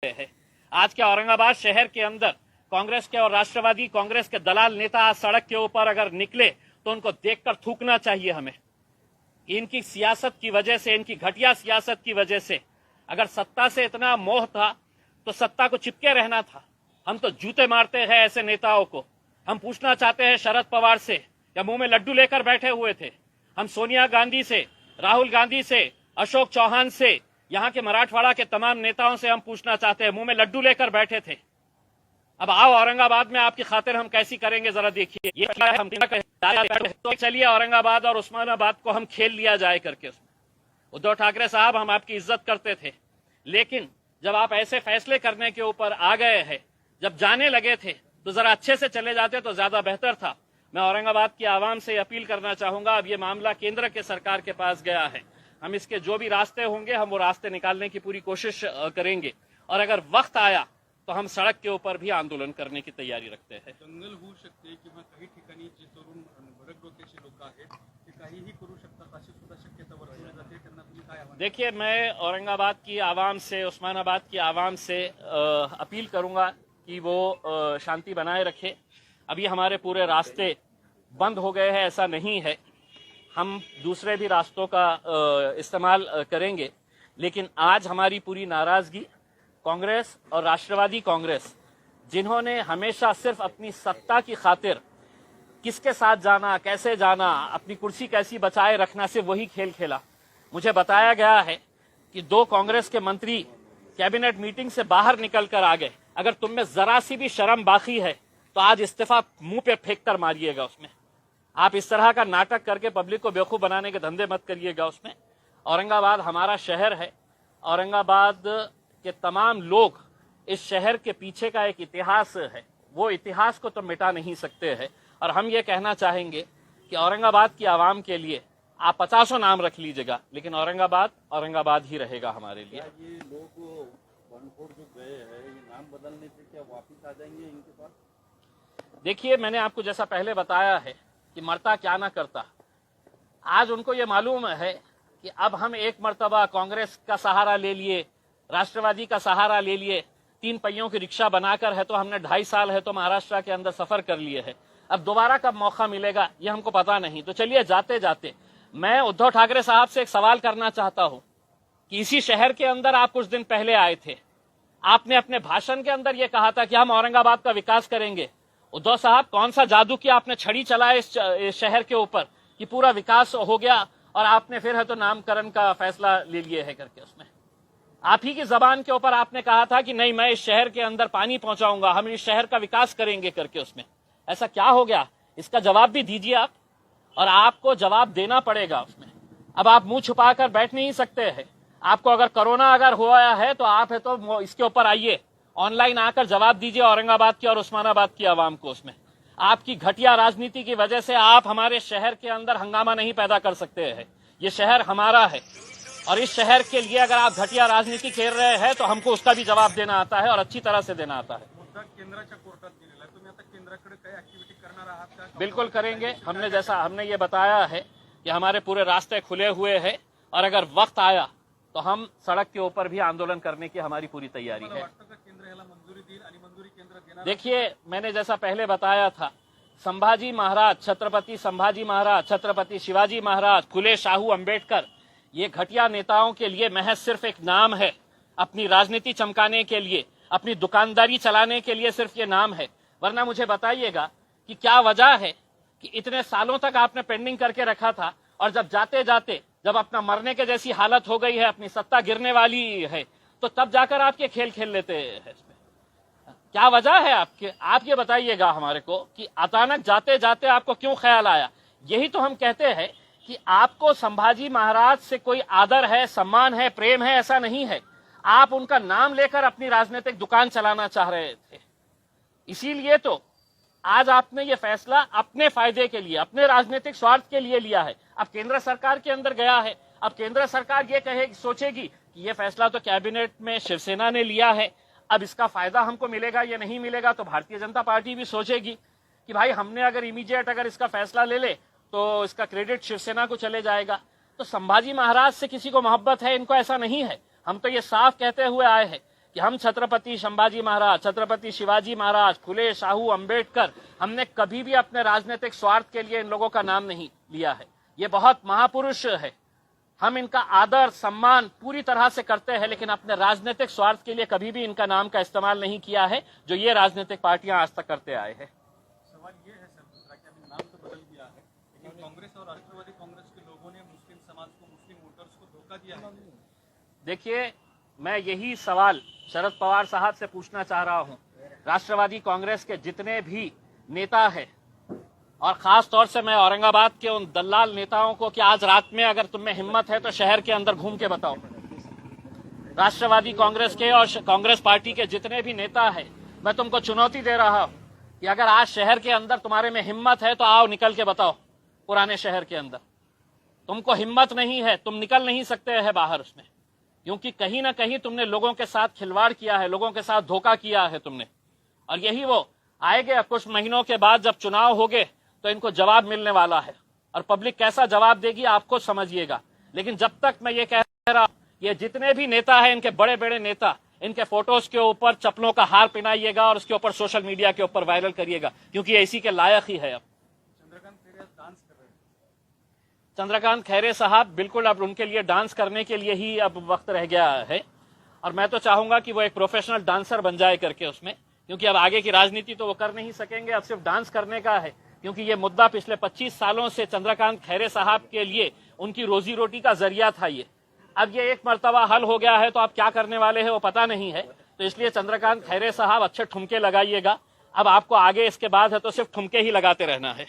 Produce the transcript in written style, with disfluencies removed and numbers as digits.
है। आज के औरंगाबाद शहर के अंदर कांग्रेस के और राष्ट्रवादी कांग्रेस के दलाल नेता आज सड़क के ऊपर अगर निकले तो उनको देखकर थूकना चाहिए हमें। इनकी सियासत की वजह से, इनकी घटिया सियासत की वजह से अगर सत्ता से इतना मोह था तो सत्ता को चिपके रहना था। हम तो जूते मारते हैं ऐसे नेताओं को। हम पूछना चाहते हैं शरद पवार से, या मुंह में लड्डू लेकर बैठे हुए थे। हम सोनिया गांधी से, राहुल गांधी से, अशोक चौहान से, यहाँ के मराठवाड़ा के तमाम नेताओं से हम पूछना चाहते हैं, मुंह में लड्डू लेकर बैठे थे। अब आओ औरंगाबाद में आपकी खातिर हम कैसी करेंगे जरा देखिए। ये हम तो चलिए औरंगाबाद और उस्मानाबाद को हम खेल लिया जाए करके। उद्धव ठाकरे साहब, हम आपकी इज्जत करते थे, लेकिन जब आप ऐसे फैसले करने के ऊपर आ गए हैं, जब जाने लगे थे तो जरा अच्छे से चले जाते तो ज्यादा बेहतर था। मैं औरंगाबाद की आवाम से अपील करना चाहूंगा, अब ये मामला केंद्र के सरकार के पास गया है। हम इसके जो भी रास्ते होंगे हम वो रास्ते निकालने की पूरी कोशिश करेंगे, और अगर वक्त आया तो हम सड़क के ऊपर भी आंदोलन करने की तयारी रखते हैं। दंगल होऊ शकते किंवा काही ठिकाणी जे तरुण भडक डोक्याचे लोक आहेत ते काहीही करू शकतात अशी सुद्धा शक्यता वर्तवली जाते, त्यांना तुम्ही काय आव्हान? देखिए, मैं औरंगाबाद की आवाम से, उस्मानाबाद की आवाम से अपील करूंगा कि वो शांति बनाए रखे। अभी हमारे पूरे रास्ते बंद हो गए हैं ऐसा नहीं है, हम दूसरे भी रास्तों का इस्तेमाल करेंगे। लेकिन आज हमारी पूरी नाराजगी कांग्रेस और राष्ट्रवादी कांग्रेस, जिन्होंने हमेशा सिर्फ अपनी सत्ता की खातिर किसके साथ जाना, कैसे जाना, अपनी कुर्सी कैसी बचाए रखना, सिर्फ वही खेल खेला। मुझे बताया गया है कि 2 कांग्रेस के मंत्री कैबिनेट मीटिंग से बाहर निकल कर आ गए। अगर तुम में जरा सी भी शर्म बाकी है तो आज इस्तीफा मुंह पे फेंक कर मारिएगा उसमें। आप इस तरह का नाटक करके पब्लिक को बेवकूफ बनाने के धंधे मत करिएगा उसमें। औरंगाबाद हमारा शहर है, औरंगाबाद के तमाम लोग, इस शहर के पीछे का एक इतिहास है, वो इतिहास को तो मिटा नहीं सकते हैं। और हम ये कहना चाहेंगे कि औरंगाबाद की आवाम के लिए आप 50 नाम रख लीजिएगा, लेकिन औरंगाबाद औरंगाबाद ही रहेगा हमारे लिए। ये लोग बनफोड़ जो गए हैं, ये नाम बदलने से क्या वापिस आ जाएंगे इनके पास? देखिए, मैंने आपको जैसा पहले बताया है कि मरता क्या ना करता, आज उनको ये मालूम है कि अब हम एक मर्तबा कांग्रेस का सहारा ले लिए, राष्ट्रवादी का सहारा ले लिए, 3 पहियों की रिक्शा बनाकर है तो हमने 2.5 साल है तो महाराष्ट्र के अंदर सफर कर लिए है। अब दोबारा कब मौका मिलेगा ये हमको पता नहीं। तो चलिए, जाते जाते मैं उद्धव ठाकरे साहब से एक सवाल करना चाहता हूं कि इसी शहर के अंदर आप कुछ दिन पहले आए थे, आपने अपने भाषण के अंदर यह कहा था कि हम औरंगाबाद का विकास करेंगे। उद्धव साहब, कौन सा जादू किया आपने, छड़ी चलाए इस शहर के ऊपर कि पूरा विकास हो गया, और आपने फिर है तो नामकरण का फैसला ले लिए है करके। उसमें आप ही की जबान के ऊपर आपने कहा था कि नहीं, मैं इस शहर के अंदर पानी पहुंचाऊंगा, हम इस शहर का विकास करेंगे करके। उसमें ऐसा क्या हो गया, इसका जवाब भी दीजिए आप, और आपको जवाब देना पड़ेगा उसमें। अब आप मुंह छुपा कर बैठ नहीं सकते हैं। आपको अगर कोरोना अगर हुआ है तो आप है तो इसके ऊपर आइए, ऑनलाइन आकर जवाब दीजिए औरंगाबाद की और उस्मानाबाद की आवाम को। उसमें आपकी घटिया राजनीति की वजह से आप हमारे शहर के अंदर हंगामा नहीं पैदा कर सकते हैं। ये शहर हमारा है, और इस शहर के लिए अगर आप घटिया राजनीति खेल रहे हैं तो हमको उसका भी जवाब देना आता है, और अच्छी तरह से देना आता है। केंद्राच्या कोर्टात गेलेला आहे, तुम्ही आता केंद्राकडे काही ऍक्टिव्हिटी करणार आहात का? बिल्कुल करेंगे। हमने ये बताया है कि हमारे पूरे रास्ते खुले हुए हैं, और अगर वक्त आया तो हम सड़क के ऊपर भी आंदोलन करने की हमारी पूरी तैयारी है। देखिए, मैंने जैसा पहले बताया था, संभाजी महाराज, छत्रपति संभाजी महाराज, छत्रपति शिवाजी महाराज, फुले शाहू अंबेडकर, ये घटिया नेताओं के लिए महज सिर्फ एक नाम है। अपनी राजनीति चमकाने के लिए, अपनी दुकानदारी चलाने के लिए सिर्फ ये नाम है। वरना मुझे बताइएगा कि क्या वजह है कि इतने सालों तक आपने पेंडिंग करके रखा था, और जब जाते जाते जब अपना मरने के जैसी हालत हो गई है, अपनी सत्ता गिरने वाली है, तो तब जाकर आप ये खेल खेल लेते हैं। क्या वजह है आपके? आप ये बताइएगा हमारे को कि अचानक जाते जाते आपको क्यों ख्याल आया। यही तो हम कहते हैं कि आपको संभाजी महाराज से कोई आदर है, सम्मान है, प्रेम है, ऐसा नहीं है। आप उनका नाम लेकर अपनी राजनीतिक दुकान चलाना चाह रहे थे। इसीलिए तो आज आपने ये फैसला अपने फायदे के लिए, अपने राजनीतिक स्वार्थ के लिए लिया है। अब केंद्र सरकार के अंदर गया है, अब केंद्र सरकार ये कहेगी, सोचेगी कि ये फैसला तो कैबिनेट में शिवसेना ने लिया है, अब इसका फायदा हमको मिलेगा या नहीं मिलेगा। तो भारतीय जनता पार्टी भी सोचेगी कि भाई हमने अगर इमीडिएट अगर इसका फैसला ले ले तो इसका क्रेडिट शिवसेना को चले जाएगा। तो संभाजी महाराज से किसी को मोहब्बत है, इनको ऐसा नहीं है। हम तो ये साफ कहते हुए आए हैं कि कि हम छत्रपति संभाजी महाराज, छत्रपति शिवाजी महाराज, फुले, शाहू, अंबेडकर, हमने कभी भी अपने राजनीतिक स्वार्थ के लिए इन लोगों का नाम नहीं लिया है। ये बहुत महापुरुष है, हम इनका आदर सम्मान पूरी तरह से करते हैं, लेकिन अपने राजनीतिक स्वार्थ के लिए कभी भी इनका नाम का इस्तेमाल नहीं किया है, जो ये राजनीतिक पार्टियां आज तक करते आए हैं। सवाल ये है सर दूसरा कि अभी नाम तो बदल गया है, लेकिन कांग्रेस और राष्ट्रवादी कांग्रेस के लोगों ने मुस्लिम समाज को, मुस्लिम वोटर्स को धोखा दिया है। देखिए, मैं यही सवाल शरद पवार साहब से पूछना चाह रहा हूं। राष्ट्रवादी कांग्रेस के जितने भी नेता हैं, और खास तौर से मैं औरंगाबाद के उन दलाल नेताओं को कि आज रात में अगर तुम में हिम्मत है तो शहर के अंदर घूम के बताओ। राष्ट्रवादी कांग्रेस के और कांग्रेस पार्टी के जितने भी नेता हैं, मैं तुमको चुनौती दे रहा हूं कि अगर आज शहर के अंदर तुम्हारे में हिम्मत है तो आओ, निकल के बताओ। पुराने शहर के अंदर तुमको हिम्मत नहीं है, तुम निकल नहीं सकते हैं बाहर उसमें, क्योंकि कहीं ना कहीं तुमने लोगों के साथ खिलवाड़ किया है, लोगों के साथ धोखा किया है तुमने। और यही वो आएंगे कुछ महीनों के बाद, जब चुनाव होंगे तो इनको जवाब मिलने वाला है, और पब्लिक कैसा जवाब देगी आपको समझिएगा। लेकिन जब तक मैं ये कह रहा हूं, ये जितने भी नेता हैं, इनके बड़े बड़े नेता, इनके फोटोज के ऊपर चप्पलों का हार पहनाइएगा और उसके ऊपर सोशल मीडिया के ऊपर वायरल करिएगा, क्योंकि ये इसी के लायक ही है। अब चंद्रकांत खैरे डांस कर रहे हैं। चंद्रकांत खैरे साहब बिल्कुल अब उनके लिए डांस करने के लिए ही अब वक्त रह गया है, और मैं तो चाहूंगा कि वो एक प्रोफेशनल डांसर बन जाए करके उसमें, क्योंकि अब आगे की राजनीति तो वो कर नहीं सकेंगे, अब सिर्फ डांस करने का है। क्योंकि ये मुद्दा पिछले 25 सालों से चंद्रकांत खैरे साहब के लिए उनकी रोजी रोटी का जरिया था ये। अब ये एक मर्तबा हल हो गया है तो आप क्या करने वाले हैं वो पता नहीं है, तो इसलिए चंद्रकांत खैरे साहब अच्छे ठुमके लगाइएगा। अब आपको आगे इसके बाद है तो सिर्फ ठुमके ही लगाते रहना है।